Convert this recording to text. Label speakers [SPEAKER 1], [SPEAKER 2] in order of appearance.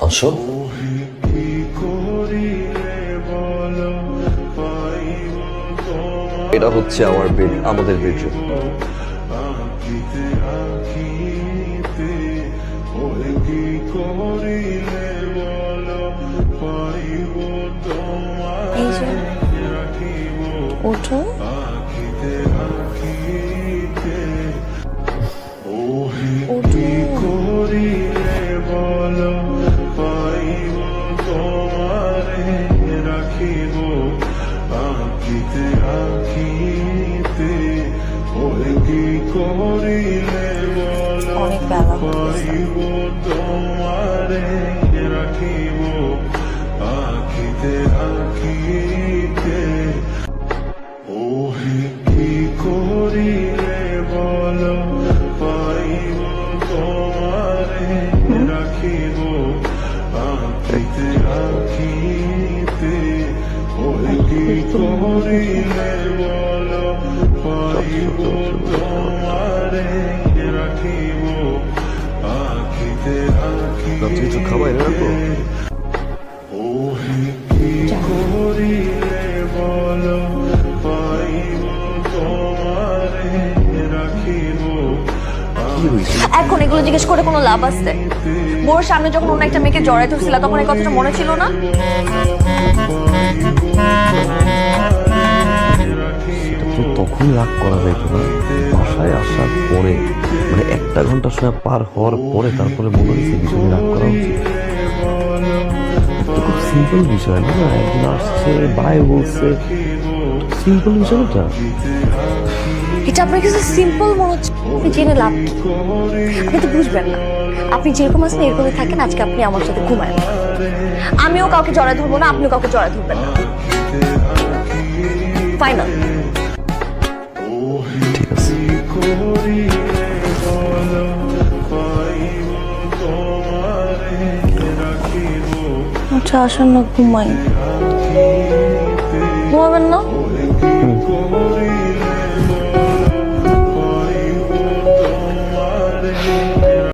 [SPEAKER 1] অংশ এটা হচ্ছে আমার বেড, আমাদের বেডরুম।
[SPEAKER 2] এই যে ওঠো। অনেক বেলা
[SPEAKER 1] কিছু খাবাই রাখবো।
[SPEAKER 2] এখন এগুলো জিজ্ঞেস করে কোনো লাভ আছে? মোর সামনে যখন অন্য একটা মেয়েকে জড়াই ধরছিল তখন এই কথাটা মনে ছিল না?
[SPEAKER 1] তখন রাগ করা যাইতো না, বাসায় আসার পরে মানে 1 ঘন্টা সময় পার হওয়ার পরে তারপরে মনে হয়েছে বিষয়ে রাগ করা উচিত। খুব সিম্পল বিষয় না, একজন আসছে বাই বলছে, সিম্পল বিষয় না।
[SPEAKER 2] এটা আপনার কাছে সিম্পল মনে হচ্ছে, আপনি জেনে লাভ কি? আপনি তো বুঝবেন না। আপনি যেরকম আছেন এরকমই থাকেন। আজকে আপনি আমার সাথে ঘুমায়, আমিও কাউকে জড়ায় ধরবো না, আপনিও কাউকে জড়ায় ধরবেন না। ফাইনাল।
[SPEAKER 1] ঠিক আছে।
[SPEAKER 2] আচ্ছা আসেন না, ঘুমাই। ঘুমাবেন না?